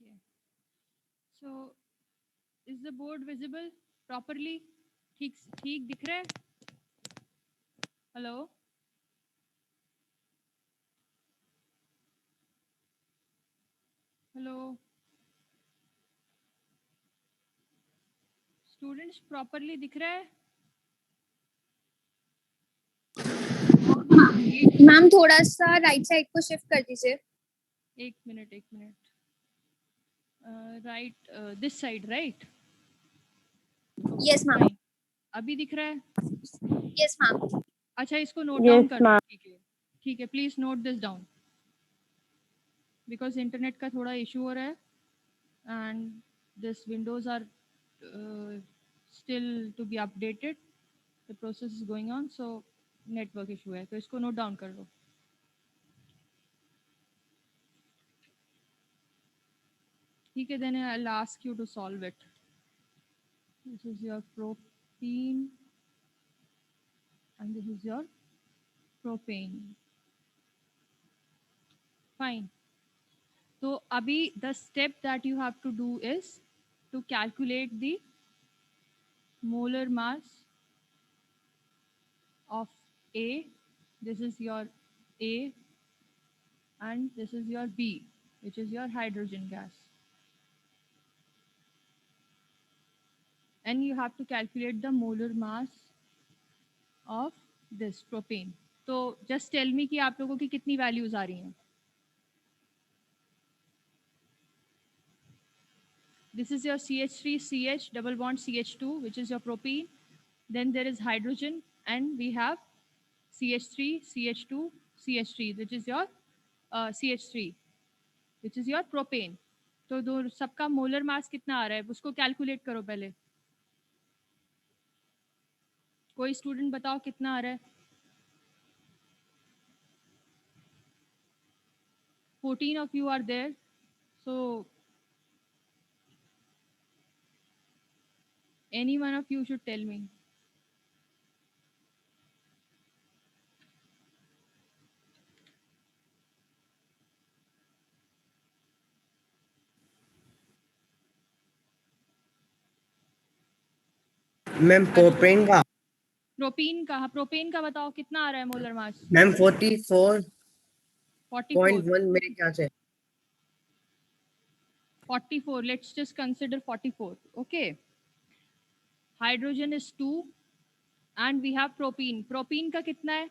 Okay. So is the board visible properly? ठीक ठीक दिख रहा है? Hello? Hello? Students properly दिख रहा है? मैम थोड़ा सा राइट साइड को शिफ्ट कर दीजिए. एक minute. Right, this side, right? Yes ma'am. अभी दिख रहा है? Yes ma'am. अच्छा, इसको नोट डाउन कर लो. ठीक है, please note this down, because internet का थोड़ा इशू हो रहा है and this windows are still to be updated. The process is going on, so network issue है, तो इसको नोट डाउन कर लो. ठीक है, then I will ask you to solve it. This is your propene and this is your propane. Fine. So abhi the step that you have to do is to calculate the molar mass of A. This is your A and this is your B, which is your hydrogen gas. And you have to calculate the molar mass of this propane. तो just tell me कि आप लोगों की कितनी values आ रही हैं. This is your CH3CH double bond CH2, which is your propene. Then there is hydrogen, and we have CH3 CH2 CH3, which is your CH3, which is your propane. तो दो सबका मोलर मास कितना आ रहा है उसको calculate करो पहले. कोई स्टूडेंट बताओ कितना आ रहा है. 14 of you are there, so any one of you should tell me. Ma'am propane का प्रोपेन का बताओ कितना आ रहा है मोलर मास. मैम 44.1 44. मेरे ख्याल से 44, let's just consider 44. Okay, hydrogen is 2 and we have propene का कितना है.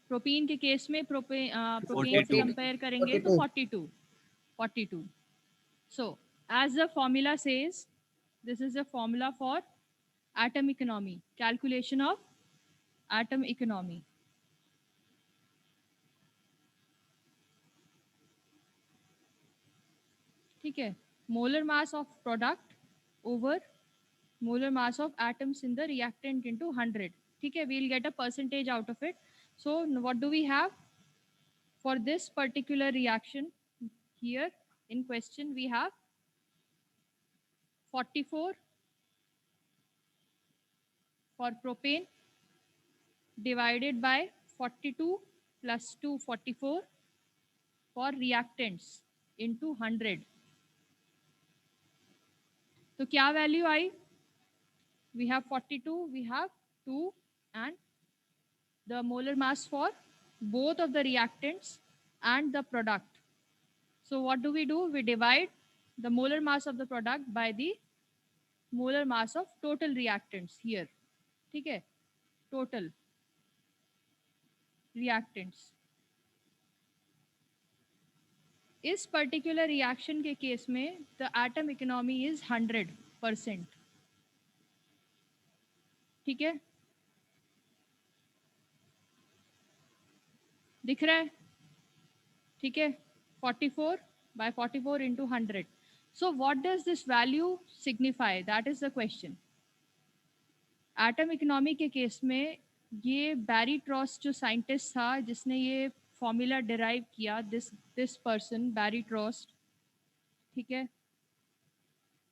प्रोपीन के केस में प्रोपेन से कंपेयर करेंगे तो 42. So as the formula says, this is the formula for atom economy, calculation of atom economy. ठीक है, molar mass of product over molar mass of atoms in the reactant into 100. ठीक है, we'll get a percentage out of it. So what do we have for this particular reaction? Here in question we have 44 for propane divided by 42 plus 2 44 for reactants into 100. तो क्या value I. We have 42, we have 2 and the molar mass for both of the reactants and the product. So what do? We divide the molar mass of the product by the molar mass of total reactants here. ठीक है, total reactants. इस particular reaction के case में the atom economy is 100%. ठीक है, दिख रहा है. ठीक है, 44 by 44 into 100. So what does this value signify? That is the question. Atom economy के केस में ये बैरी ट्रॉस जो साइंटिस्ट था जिसने ये फॉर्मूला डिराइव किया, दिस पर्सन बैरी ट्रॉस. ठीक है,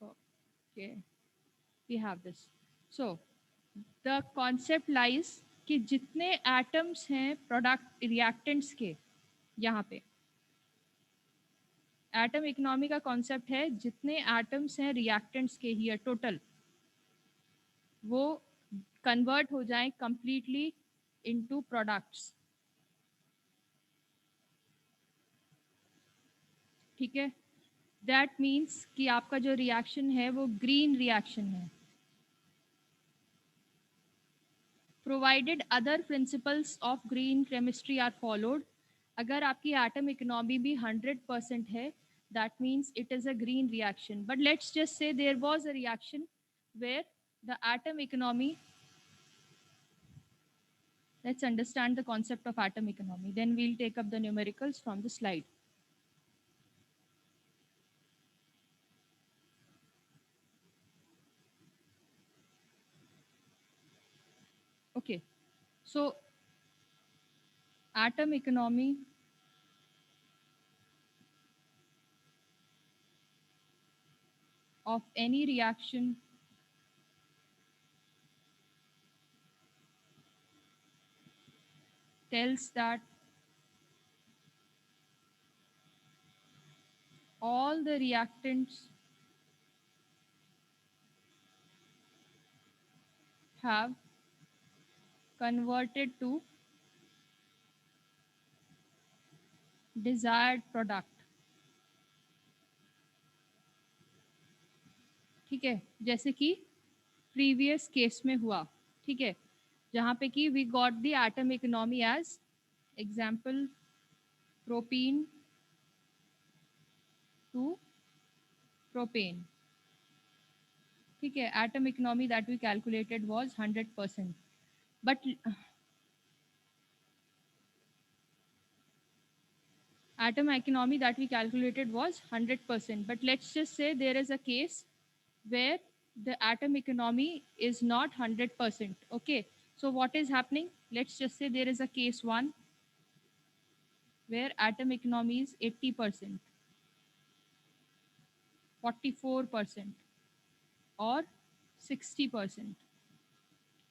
okay, we have this. So the concept lies कि जितने एटम्स हैं प्रोडक्ट रिएक्टेंट्स के, यहाँ पे एटम इकोनॉमी का कॉन्सेप्ट है जितने एटम्स हैं रिएक्टेंट्स के हियर टोटल, वो कन्वर्ट हो जाएं कंप्लीटली इनटू प्रोडक्ट्स। ठीक है, दैट मीन्स कि आपका जो रिएक्शन है वो ग्रीन रिएक्शन है, provided other principles of green chemistry are followed. अगर आपकी एटम इकोनॉमी भी 100% है, that means it is a green reaction. But let's just say there was a reaction where the atom economy, let's understand the concept of atom economy, then we'll take up the numericals from the slide. Okay, so atom economy of any reaction tells that all the reactants have converted to desired product. ठीक है, जैसे कि previous case में हुआ, ठीक है, जहाँ पे कि we got the atom economy as example propene to propane. ठीक है, atom economy that we calculated was 100%, but atom economy that we calculated was 100%, but let's just say there is a case where the atom economy is not 100%. Okay, so what is happening? Let's just say there is a case 1 where atom economy is 80%, 44%, or 60%,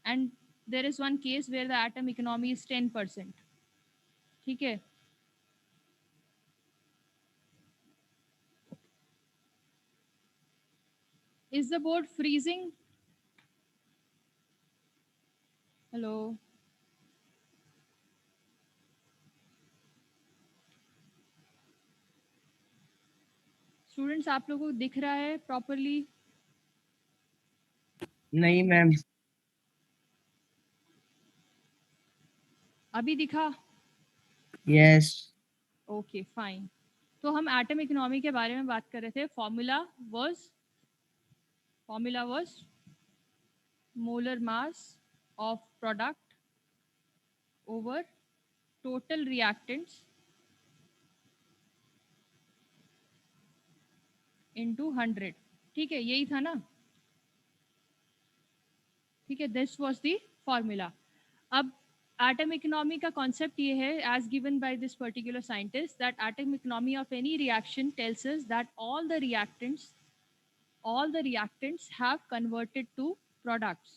and there is one case where the atom economy is 10%. ठीक है, is the board freezing? Hello? Students, आप लोगों को दिख रहा है properly? नहीं ma'am. अभी दिखा? यस। Okay fine. तो हम एटम इकोनॉमी के बारे में बात कर रहे थे। Formula was molar mass of product over total reactants into 100। ठीक है, यही था ना? ठीक है, दिस वाज द फॉर्मूला। अब एटम इकोनॉमी का कॉन्सेप्ट ये है, as given by this particular scientist, that atom economy of any reaction tells us that all the reactants have converted to products.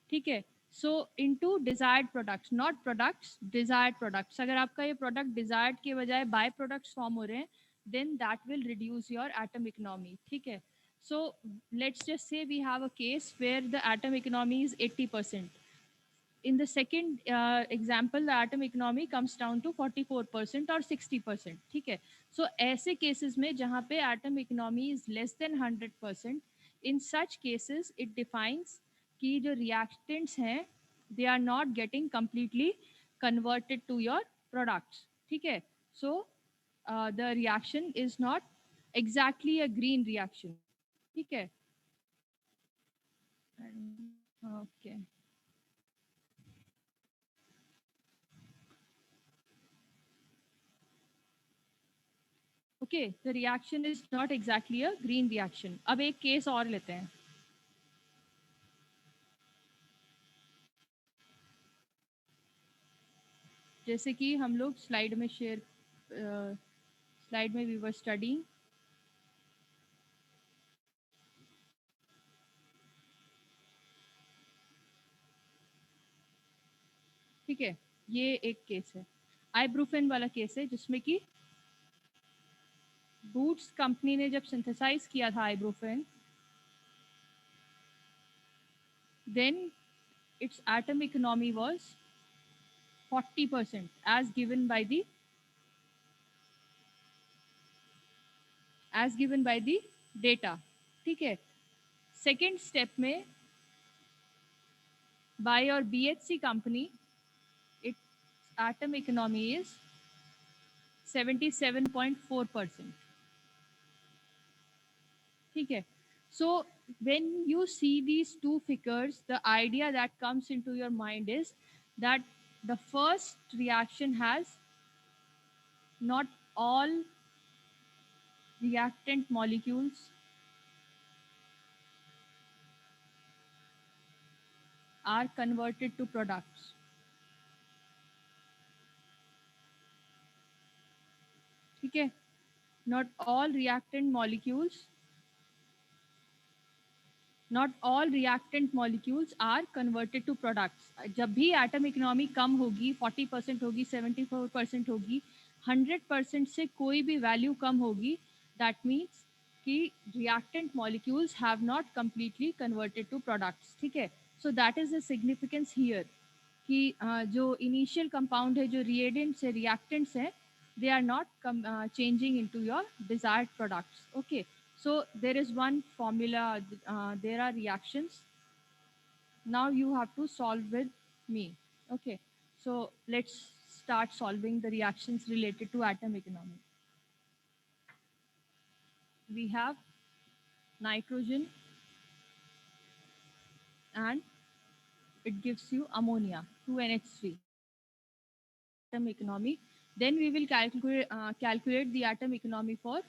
ठीक है, so into desired products, not products, desired products. अगर आपका ये product desired के बजाय by products form हो रहे हैं, then that will reduce your atom economy. ठीक है, so let's just say we have a case where the atom economy is 80%. In the second example, the atom economy comes down to 44% or 60%. ठीक है, so ऐसे cases में जहाँ पे atom economy is less than 100%, in such cases it defines कि जो reactants हैं they are not getting completely converted to your products. ठीक है, so the reaction is not exactly a green reaction. ठीक है, okay. Okay, the reaction is not exactly a green reaction. अब एक case और लेते हैं। जैसे कि हम लोग स्लाइड में वी वर स्टडिंग ठीक है, ये एक केस है, आइब्रूफेन वाला केस है, जिसमें कि बूट्स कंपनी ने जब सिंथेसाइज किया था आइब्रूफेन, then its atom economy was 40% as given by the data. ठीक है, सेकेंड स्टेप में by your BHC company, its atom economy is 77.4%. ठीक है, so when you see these two figures, the idea that comes into your mind is that the first reaction has not all reactant molecules are converted to products. ठीक है, not all reactant molecules are converted to products. जब भी atom economy कम होगी, 40% होगी, 74% होगी, 100% से कोई भी वैल्यू कम होगी, दैट मीन्स कि reactant molecules have not completely converted to products. ठीक है, so that is the significance here कि जो इनिशियल कंपाउंड है, जो रिएडेंट्स है, रिएक्टेंट्स हैं, they are not changing into your desired products. Okay, so there is one formula, there are reactions. Now you have to solve with me. Okay, so let's start solving the reactions related to atom economy. We have nitrogen and it gives you ammonia, 2NH3. Atom economy. Then we will calculate the atom economy for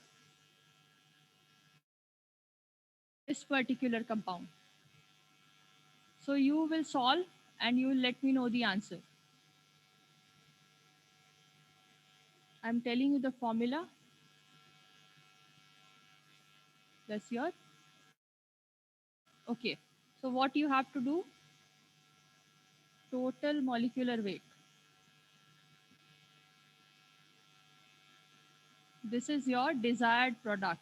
this particular compound. So you will solve and you will let me know the answer. I'm telling you the formula. That's your. Okay. So what you have to do? Total molecular weight. This is your desired product.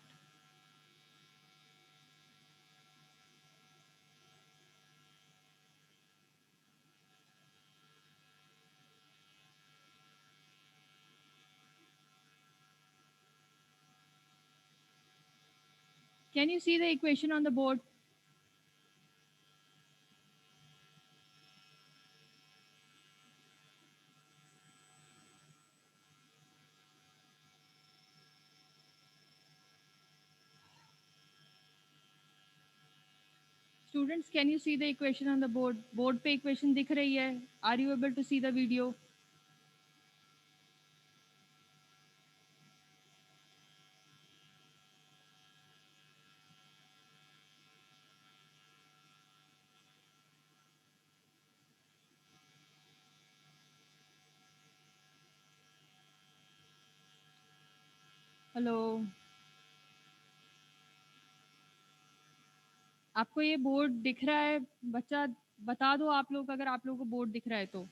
Can you see the equation on the board? Students, can you see the equation on the board? Board पे equation दिख रही है? Are you able to see the video? Hello, आपको ये board दिख रहा है? बच्चा बता दो आप लोग, अगर आप लोगों को बोर्ड दिख रहा है तो।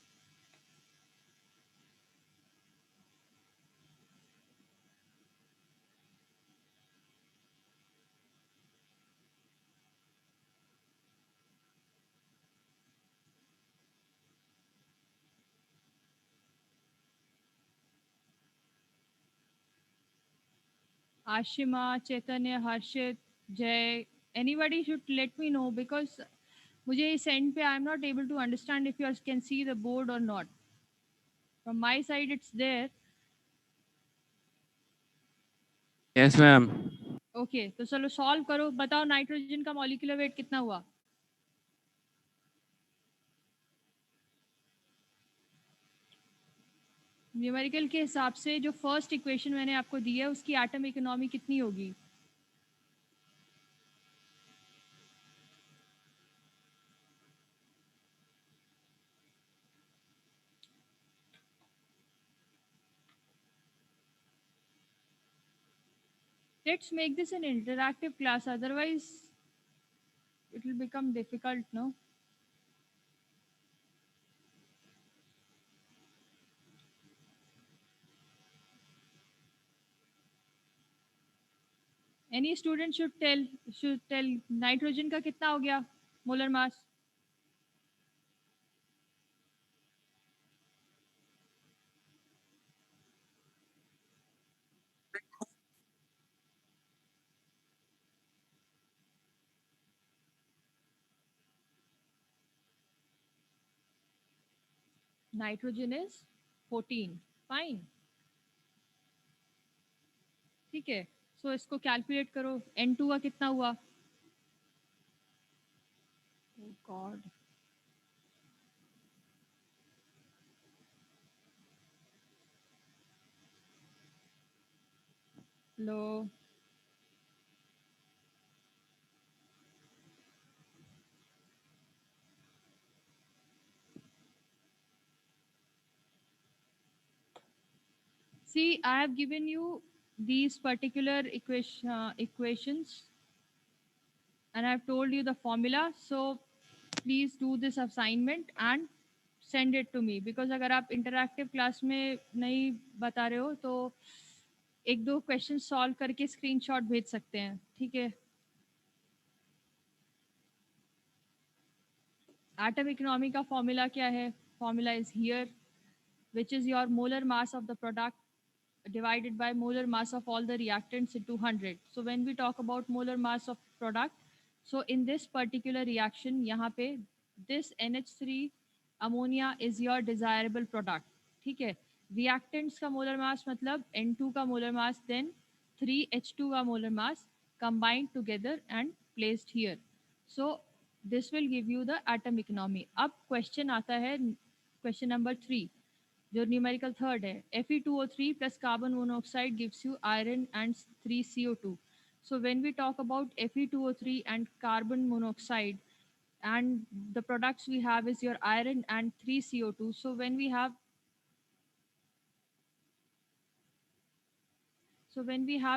Ashima, Chaitanya, Harshit, Jay, anybody should let me know because मुझे इस end पे I am not able to understand if you can see the board or not. From my side it's there. Yes, ma'am. Okay, तो चलो solve करो, बताओ nitrogen का molecular weight कितना हुआ? न्यूमेरिकल के हिसाब से जो फर्स्ट इक्वेशन मैंने आपको दी है उसकी एटम इकोनॉमी कितनी होगी? Let's make this an interactive class, otherwise it will become difficult, no? Any student should tell nitrogen का कितना हो गया molar mass? Nitrogen is 14. Fine, ठीक है. सो इसको कैलकुलेट करो. N2 का कितना हुआ? Oh God. लो. See, I have given you these particular equations and I have told you the formula. So please do this assignment and send it to me because अगर आप interactive class में नहीं बता रहे हो तो एक दो क्वेश्चन सॉल्व करके स्क्रीनशॉट भेज सकते हैं, ठीक है. एटम इकोनॉमी का फॉर्मूला क्या है? Formula is here, which is your molar mass of the product divided by molar mass of all the reactants into 100. So when we talk about molar mass of product, so in this particular reaction, यहाँ पे this NH3 ammonia is your desirable product. ठीक है. Reactants का molar mass मतलब N2 का molar mass, then 3H2 का molar mass combined together and placed here. So this will give you the atom economy. अब question आता है question number 3, जो न्यूमेरिकल थर्ड है. Fe2O3 plus carbon monoxide gives you iron and 3CO2. So when we talk about Fe2O3 and carbon monoxide, and the products we have is your iron and 3CO2. So when we have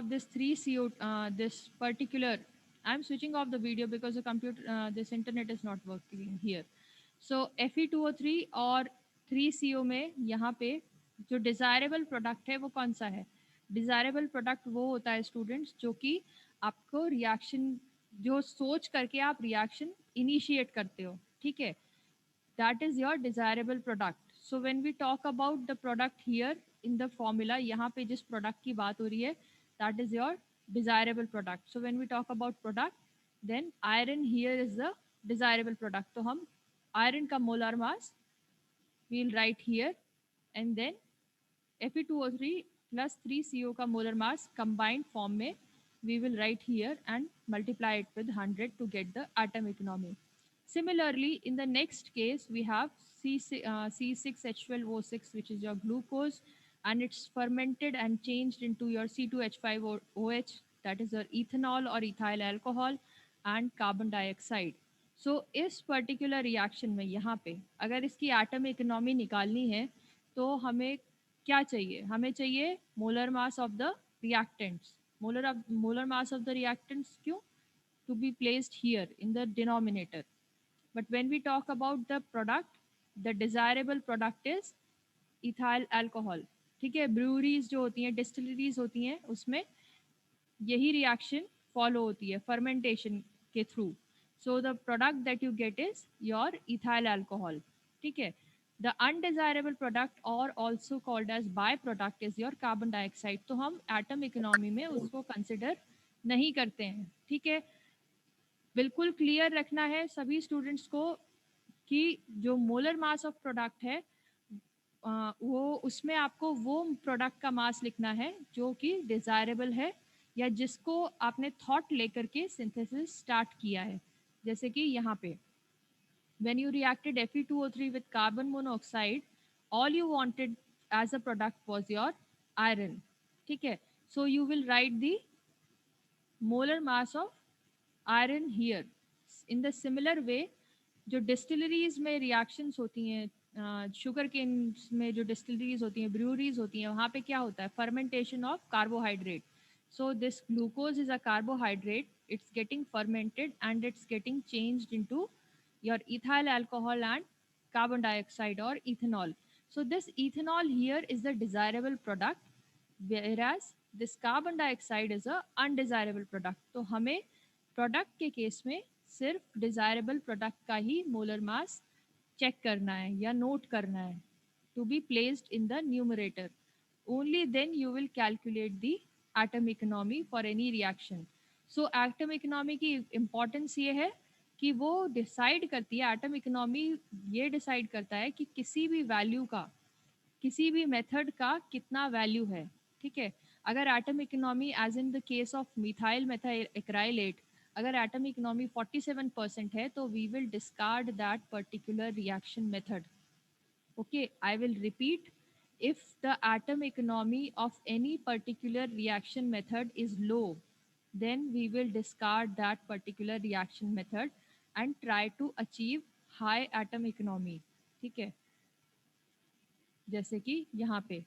this 3CO, this particular, I'm switching off the video because the computer, this internet is not working here. So Fe2O3 और 3CO में यहाँ पे जो desirable product है वो कौन सा है? डिज़ायरेबल प्रोडक्ट वो होता है स्टूडेंट्स जो कि आपको रिएक्शन, जो सोच करके आप रिएक्शन इनिशिएट करते हो, ठीक है. that is your desirable product. So when we talk about the product here in the formula, यहाँ पे जिस product की बात हो रही है, that is your desirable product. So when we talk about product, then iron here is the desirable product. तो हम iron का molar mass we'll write here, and then Fe2O3 plus 3CO का molar mass combined form में we will write here and multiply it with 100 to get the atom economy. Similarly, in the next case, we have C6H12O6, which is your glucose, and it's fermented and changed into your C2H5OH, that is your ethanol or ethyl alcohol, and carbon dioxide. So इस particular reaction में यहाँ पे अगर इसकी atom economy निकालनी है तो हमें क्या चाहिए? हमें चाहिए molar mass of the reactants. Molar mass of the reactants क्यों? To be placed here in the denominator. But when we talk about the product, the desirable product is ethyl alcohol. ठीक है. ब्रूरीज जो होती हैं, distilleries होती हैं, उसमें यही रिएक्शन फॉलो होती है फर्मेंटेशन के through. So the product that you get is your ethyl alcohol. ठीक है. द अनडिजायरेबल प्रोडक्ट और also called as by product is your carbon dioxide. तो हम एटम इकोनॉमी में उसको कंसिडर नहीं करते हैं. ठीक है. बिल्कुल क्लियर रखना है सभी स्टूडेंट्स को कि जो मोलर मास ऑफ प्रोडक्ट है वो उसमें आपको वो प्रोडक्ट का मास लिखना है जो कि डिजायरेबल है या जिसको आपने थॉट लेकर के सिंथेसिस स्टार्ट किया है. जैसे कि यहाँ पे when you reacted Fe2O3 with carbon monoxide, all you wanted as a product was your iron. ठीक है. So you will write the molar mass of iron here. In the similar way, जो distilleries में reactions होती हैं, sugar cane में जो distilleries होती हैं, ब्रूरीज होती हैं, वहाँ पे क्या होता है? Fermentation of carbohydrate. So this glucose is a carbohydrate. It's getting fermented and it's getting changed into your ethyl alcohol and carbon dioxide or ethanol. So this ethanol here is the desirable product, whereas this carbon dioxide is a undesirable product. तो हमें product के case में सिर्फ desirable product का ही molar mass check करना है या note करना है, to be placed in the numerator. Only then you will calculate the atom economy for any reaction. So atom economy की इम्पोर्टेंस ये है कि वो डिसाइड करती है, एटम इकोनॉमी ये डिसाइड करता है कि किसी भी वैल्यू का, किसी भी मेथड का कितना वैल्यू है। ठीक है, अगर atom economy as in the case of methyl methyl acrylate, अगर एटम इकोनॉमी 47% है तो we will discard that particular reaction method. Okay, I will repeat, if the atom economy of any particular reaction method is low, then we will discard that particular reaction method and try to achieve high atom economy। ठीक है, जैसे कि यहाँ पे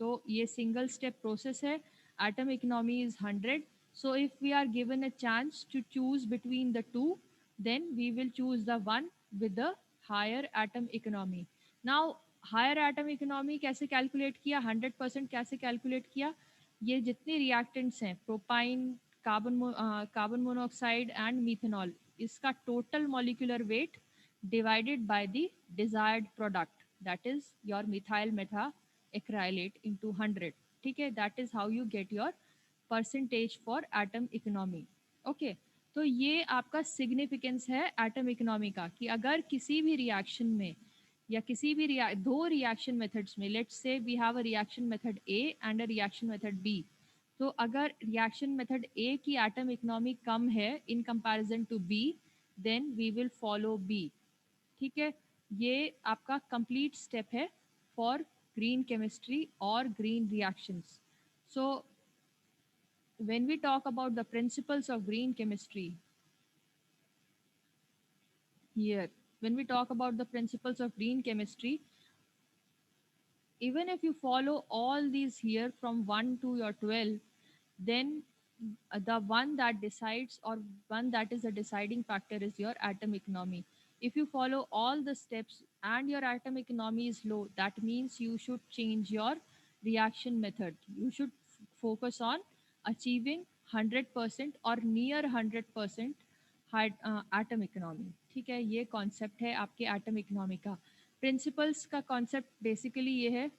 तो ये single step process है, atom economy is 100। So if we are given a chance to choose between the two, then we will choose the one with the higher atom economy. Now higher atom economy कैसे calculate किया, 100% कैसे calculate किया, ये जितने reactants हैं, propyne, carbon monoxide and methanol, इसका total molecular weight divided by the desired product, that is your methyl meta acrylate into 100। ठीक है, that is how you get your percentage for atom economy। Okay, तो ये आपका significance है atom economy का कि अगर किसी भी रिएक्शन में या किसी भी दो रिएक्शन मेथड्स में, let's say we have a reaction method A and a reaction method B, तो अगर रिएक्शन मेथड ए की एटम इकोनॉमी कम है in comparison to B, then we will follow B. ठीक है, ये आपका कंप्लीट स्टेप है फॉर ग्रीन केमिस्ट्री और green reactions. So when we talk about the principles of green chemistry here, when we talk about the principles of green chemistry, even if you follow all these here from 1 to your 12, then the one that decides or one that is a deciding factor is your atom economy. If you follow all the steps and your atom economy is low, that means you should change your reaction method. You should focus on achieving 100% or near 100% atom economy. ठीक है, ये concept है आपके atom economy का। Principles का concept basically ये है,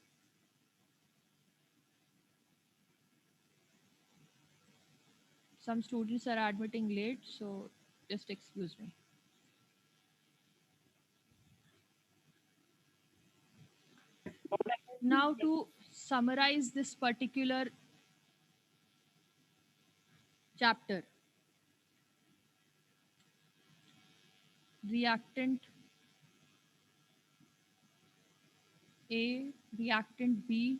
some students are admitting late, so just excuse me। Now to summarize this particular chapter, reactant A, reactant B,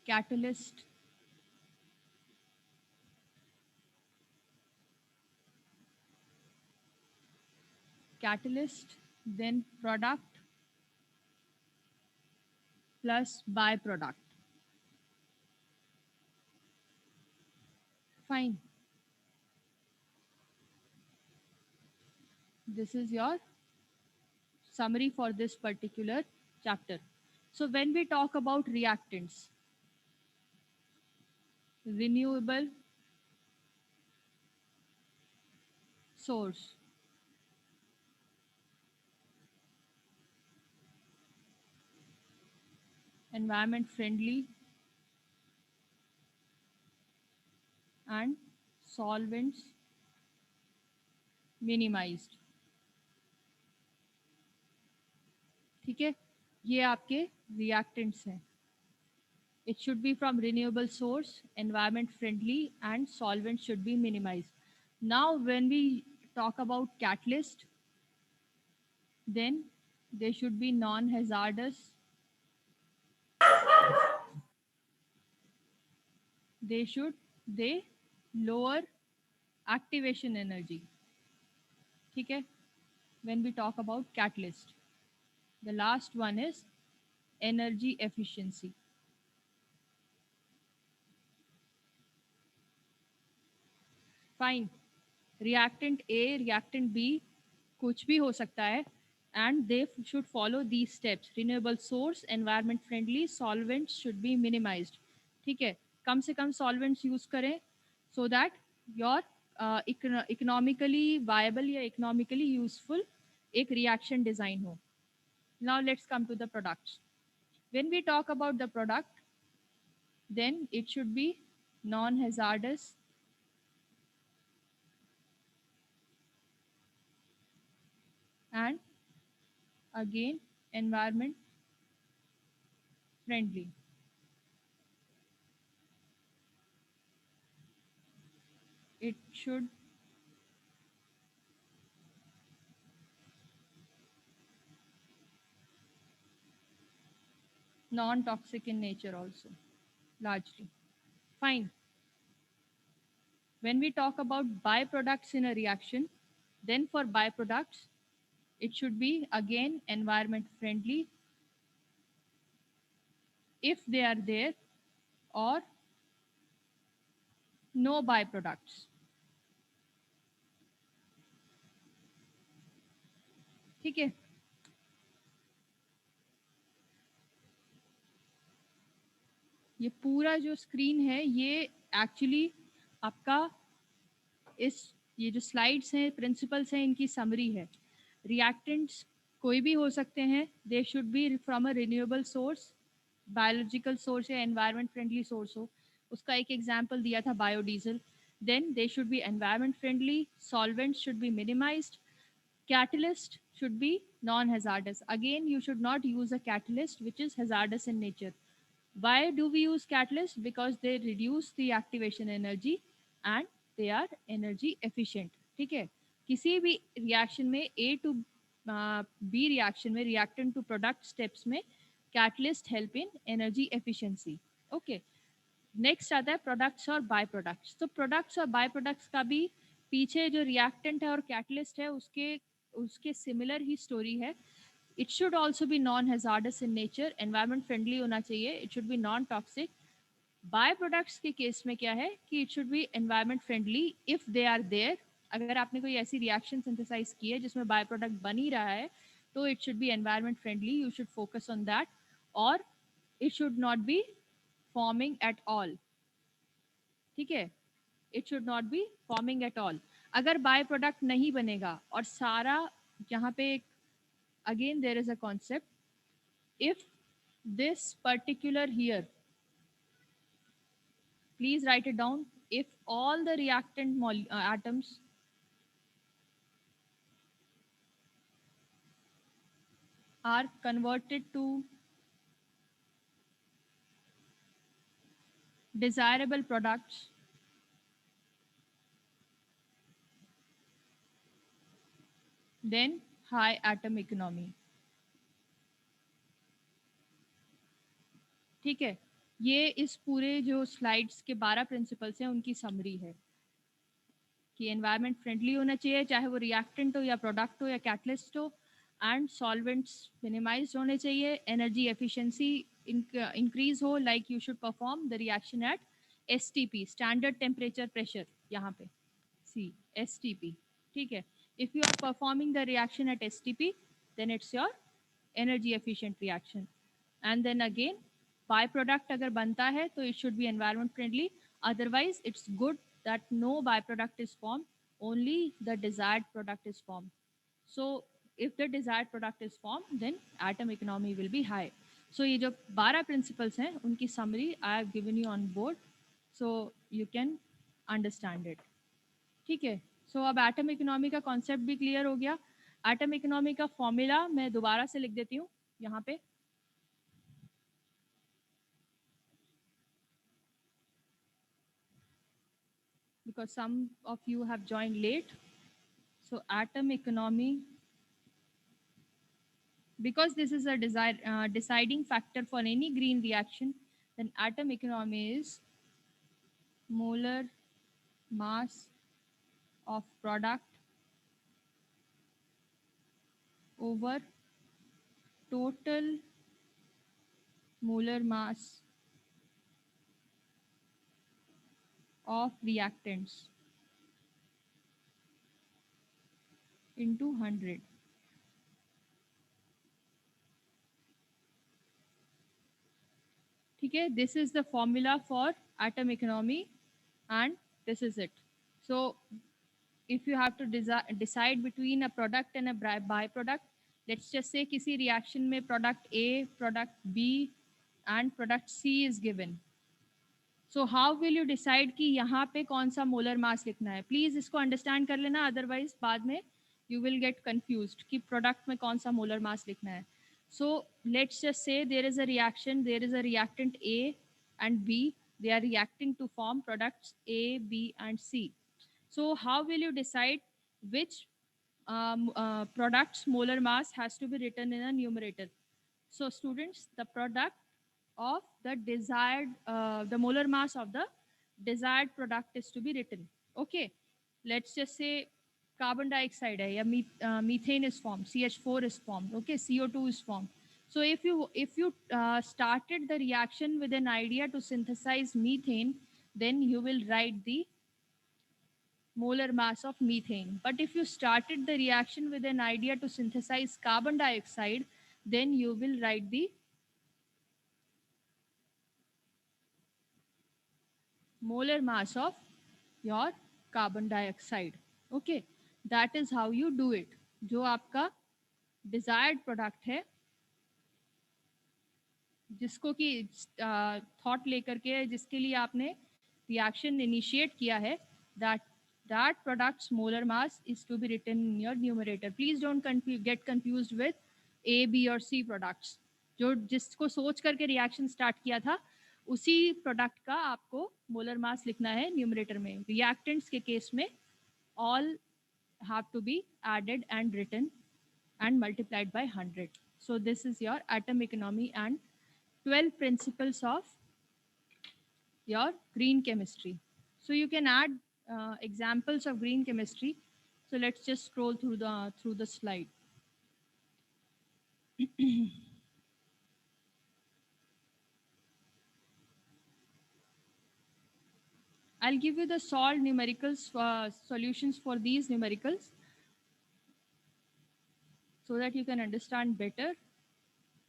catalyst, then product plus byproduct। Fine. This is your summary for this particular chapter. So when we talk about reactants, renewable source, environment friendly, and solvents minimized। ठीक है, ये आपके reactants हैं। It should be from renewable source, environment friendly, and solvent should be minimized। Now when we talk about catalyst, then they should be non-hazardous, they lower activation energy। ठीक है, when we talk about catalyst, the last one is energy efficiency। फाइन, reactant A, reactant B कुछ भी हो सकता है, and they should follow these steps. Renewable source, environment friendly, solvents should be minimized. ठीक है, कम से कम solvents use करें so that your economically viable या economically useful एक reaction design हो. Now let's come to the products. When we talk about the product, then it should be non-hazardous and again environment friendly. It should non-toxic in nature also, largely. Fine. When we talk about byproducts in a reaction, then for byproducts, it should be again environment friendly if they are there, or no byproducts. ठीक है, ये पूरा जो screen है ये actually आपका इस ये जो स्लाइड्स हैं प्रिंसिपल्स हैं इनकी समरी है. रिएक्टेंट्स कोई भी हो सकते हैं. They should be from a renewable source, biological source या एनवायरनमेंट फ्रेंडली सोर्स हो. उसका एक एग्जांपल दिया था biodiesel. Then they should be environment friendly, solvents should be minimized, catalyst should be non-hazardous. Again, you should not use a catalyst which is hazardous in nature. Why do we use catalyst? Because they reduce the activation energy and they are energy efficient. ठीक है, किसी भी reaction में A to B reaction में reactant to product steps में catalyst help in energy efficiency. Okay. Next आता है products और बाय प्रोडक्ट्स. तो प्रोडक्ट्स और बाय प्रोडक्ट्स का भी पीछे जो रिएक्टेंट है और कैटलिस्ट है उसके उसके सिमिलर ही स्टोरी है. It should also be non hazardous in nature, environment friendly होना चाहिए, it should be non toxic. By products के केस में क्या है कि it should be environment friendly if they are there. अगर आपने कोई ऐसी रिएक्शन सिंथेसाइज की है जिसमें बाय प्रोडक्ट बन ही रहा है तो it should be environment friendly, you should focus on that. और it should not be forming at all. ठीक है, it should not be forming at all. अगर बाय प्रोडक्ट नहीं बनेगा और सारा यहाँ पे again there is a concept, if this particular here, please write it down, if all the reactant atoms are converted to desirable products, then high atom economy. ठीक है, ये इस पूरे जो स्लाइड्स के 12 प्रिंसिपल्स हैं उनकी समरी है कि एनवायरनमेंट फ्रेंडली होना चाहिए, चाहे वो रिएक्टेंट हो या प्रोडक्ट हो या कैटलिस्ट हो, एंड सॉल्वेंट्स मिनिमाइज होने चाहिए, एनर्जी एफिशिएंसी इंक्रीज हो, like you should perform the reaction at STP, standard temperature pressure. यहाँ पे सी STP. ठीक है, if you are performing the reaction at STP then it's your energy efficient reaction. And then again by product अगर बनता है तो it should be environment friendly, otherwise it's good that no byproduct is formed, only the desired product is formed. So if the desired product is formed, then atom economy will be high. So ये जो 12 principles हैं उनकी summary I have given you on board, so you can understand it. ठीक है, so अब atom economy का concept भी clear हो गया. atom economy का formula मैं दोबारा से लिख देती हूँ यहाँ पे. Because some of you have joined late. So atom economy, because this is a deciding factor for any green reaction, then atom economy is molar mass of product over total molar mass of reactants into 100. ठीक है, this is the formula for atom economy and this is it. So if you have to decide between a product and a byproduct, let's just say किसी reaction में product A, product B and product C is given. So how will you decide कि यहाँ पे कौन सा molar mass लिखना है? Please इसको understand कर लेना, otherwise बाद में you will get confused कि product में कौन सा molar mass लिखना है. So let's just say there is a reaction, there is a reactant A and B. They are reacting to form products A, B and C. So how will you decide which product's molar mass has to be written in a numerator? So students, the product of the desired, the molar mass of the desired product is to be written. Okay, let's just say carbon dioxide hai, ya methane is formed, CH4 is formed, okay, CO2 is formed. So if you started the reaction with an idea to synthesize methane, then you will write the molar mass of methane. But if you started the reaction with an idea to synthesize carbon dioxide, then you will write the molar mass of your carbon dioxide. Okay, that is how you do it. जो आपका desired product है, जिसको कि thought लेकर के जिसके लिए आपने रिएक्शन इनिशिएट किया है, that product's molar mass is to be written in your numerator. Please don't get confused with A, B और C products. जो जिसको सोच करके रिएक्शन स्टार्ट किया था, उसी प्रोडक्ट का आपको मोलर मास लिखना है न्यूमरेटर में. रिएक्टेंट्स के केस में all have to be added and written and multiplied by 100. So this is your atom economy and 12 principles of your green chemistry. So you can add examples of green chemistry. So let's just scroll through the slide. I'll give you the solved numericals solutions for these numericals so that you can understand better.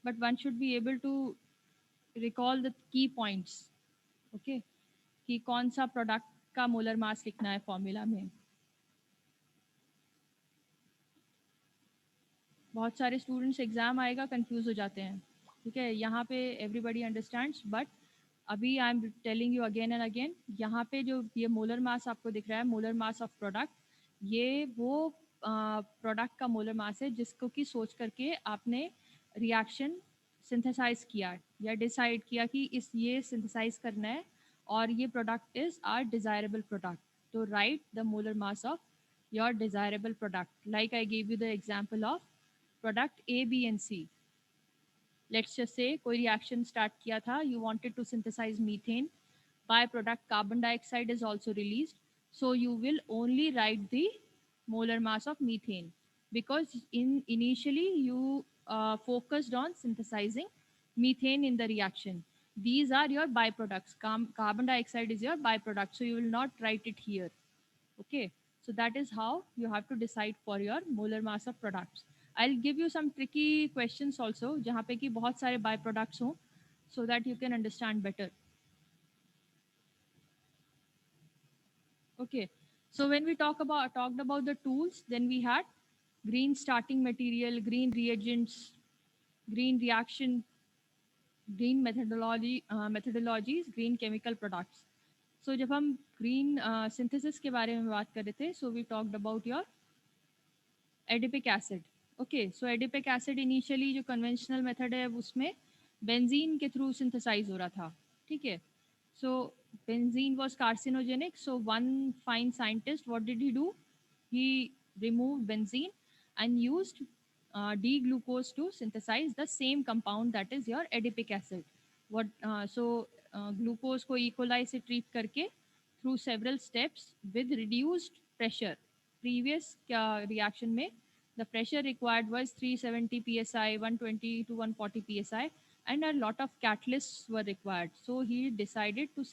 But one should be able to recall the key points. Okay, कि कौन सा product का molar mass लिखना है formula में. बहुत सारे students exam आएगा कंफ्यूज हो जाते हैं. ठीक है, यहाँ पे एवरीबॉडी अंडरस्टैंड्स, बट अभी I am telling you again and again. यहाँ पे जो ये मोलर मास आपको दिख रहा है, मोलर मास ऑफ प्रोडक्ट, ये वो प्रोडक्ट का मोलर मास है जिसको कि सोच करके आपने रिएक्शन सिंथेसाइज किया या डिसाइड किया कि इस ये सिंथेसाइज करना है और ये product is are desirable product. तो right the molar mass of your desirable product. Like I give you the example of product A, B and C. Let's just say कोई रिएक्शन स्टार्ट किया था, you wanted to synthesize methane. By product carbon dioxide is also released. So you will only write the molar mass of methane because initially you focused on synthesizing methane in the reaction. These are your byproducts. Carbon dioxide is your byproduct, so you will not write it here. Okay, so that is how you have to decide for your molar mass of products. I'll give you some tricky questions also जहाँ पे कि बहुत सारे byproducts हों so that you can understand better. Okay, so when we talked about the tools, then we had green starting material, green reagents, green reaction, green methodologies, green chemical products. So जब हम green synthesis के बारे में बात कर रहे थे, so we talked about your adipic acid. Okay, so adipic acid initially जो conventional method है उसमें benzene के through synthesize हो रहा था. ठीक है, so benzene was carcinogenic. So one fine scientist, what did he do? He removed benzene and used D-glucose to synthesize the same compound that is your adipic acid. Glucose को E. coli से treat करके through several steps with reduced pressure. Previous reaction में the pressure required was 370 psi, 120 to 140 psi, and a lot of catalysts were required. So he decided to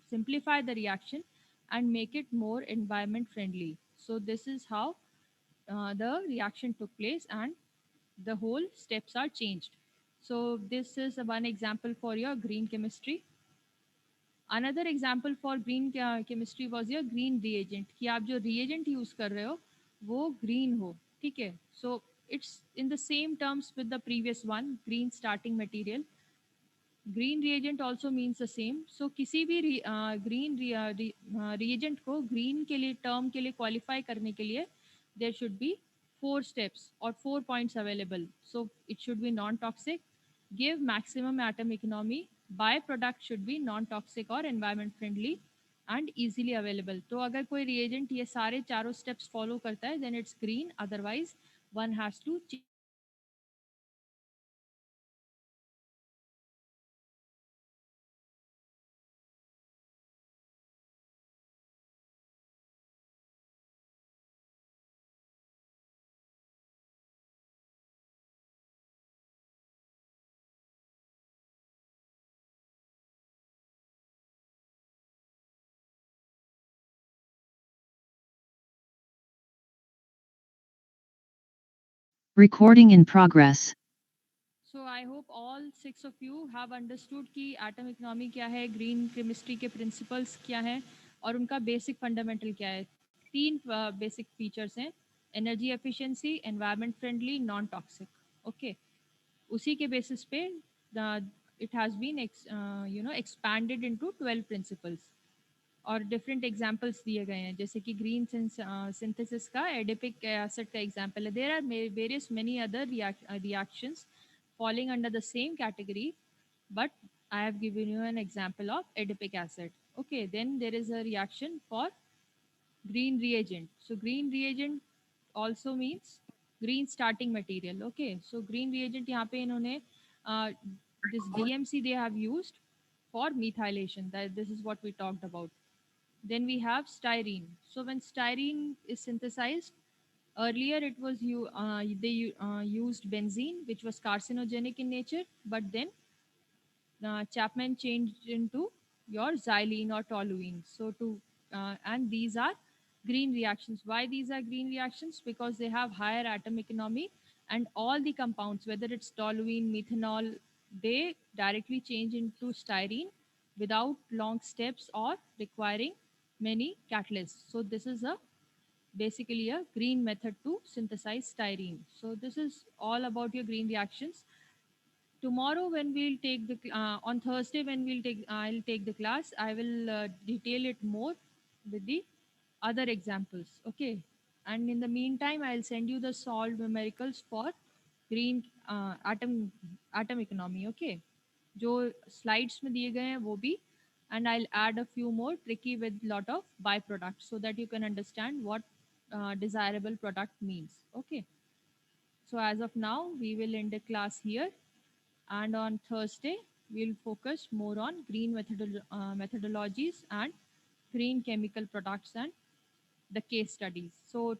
simplify the reaction and make it more environment friendly. So this is how the reaction took place and the whole steps are changed. So this is one example for your green chemistry. Another example for green chemistry was your green reagent, कि आप जो reagent use कर रहे हो वो green हो, ठीक है? So it's in the same terms with the previous one, green starting material. Green reagent also means the same. So किसी भी green reagent को green के लिए term के लिए qualify करने के लिए there should be 4 steps or 4 points available. So it should be non-toxic, give maximum atom economy, byproduct should be non-toxic or environment friendly and easily available. तो अगर कोई reagent ये सारे चारों steps follow करता है then it's green. Otherwise one has to Recording in progress. So I hope all 6 of you have understood कि atom economy क्या है, ग्रीन केमिस्ट्री के प्रिंसिपल्स क्या हैं और उनका बेसिक फंडामेंटल क्या है. 3 बेसिक फीचर्स हैं, energy efficiency, environment friendly, non toxic. Okay, उसी के बेसिस पे it has been expanded into 12 principles और डिफरेंट एग्जांपल्स दिए गए हैं, जैसे कि ग्रीन सिंथेसिस का एडिपिक एसिड का एग्जांपल है. There are various many other reactions falling under the same category, but I have given you an example of adipic acid. Okay, then there is a reaction for green reagent. So green reagent also means green starting material. Okay, so green reagent यहाँ पे इन्होंने this DMC they have used for methylation. That this is what we talked about. Then we have styrene. So when styrene is synthesized, earlier it was used benzene, which was carcinogenic in nature, but then Chapman changed into your xylene or toluene. So to and these are green reactions. Why these are green reactions? Because they have higher atom economy and all the compounds, whether it's toluene, methanol, they directly change into styrene without long steps or requiring many catalysts. So this is a basically a green method to synthesize styrene. So this is all about your green reactions. Tomorrow when we'll take the on Thursday when I'll take the class, I will detail it more with the other examples. Okay, and in the meantime I'll send you the solved numericals for green atom economy. Okay, जो slides में दिए गए हैं वो भी, and I'll add a few more tricky with lot of byproducts so that you can understand what desirable product means. Okay, so as of now we will end the class here, and on Thursday we'll focus more on green methodologies and green chemical products and the case studies. So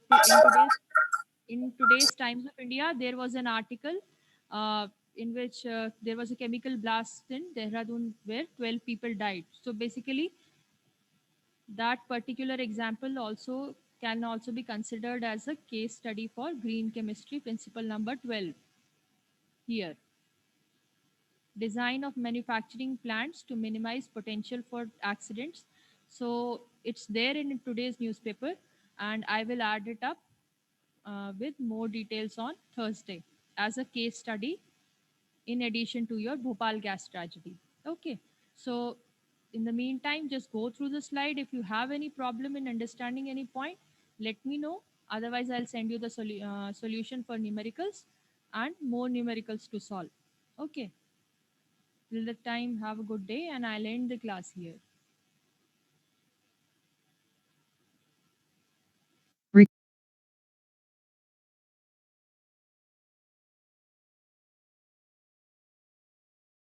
in today's Times of India, there was an article in which there was a chemical blast in Dehradun where 12 people died. So basically, that particular example also can also be considered as a case study for green chemistry principle number 12 here. Design of manufacturing plants to minimize potential for accidents. So it's there in today's newspaper, and I will add it up with more details on Thursday as a case study in addition to your Bhopal gas tragedy. Okay, so in the meantime, just go through the slide. If you have any problem in understanding any point, let me know. Otherwise, I'll send you the solution for numericals and more numericals to solve. Okay. Till the time, have a good day, and I'll end the class here.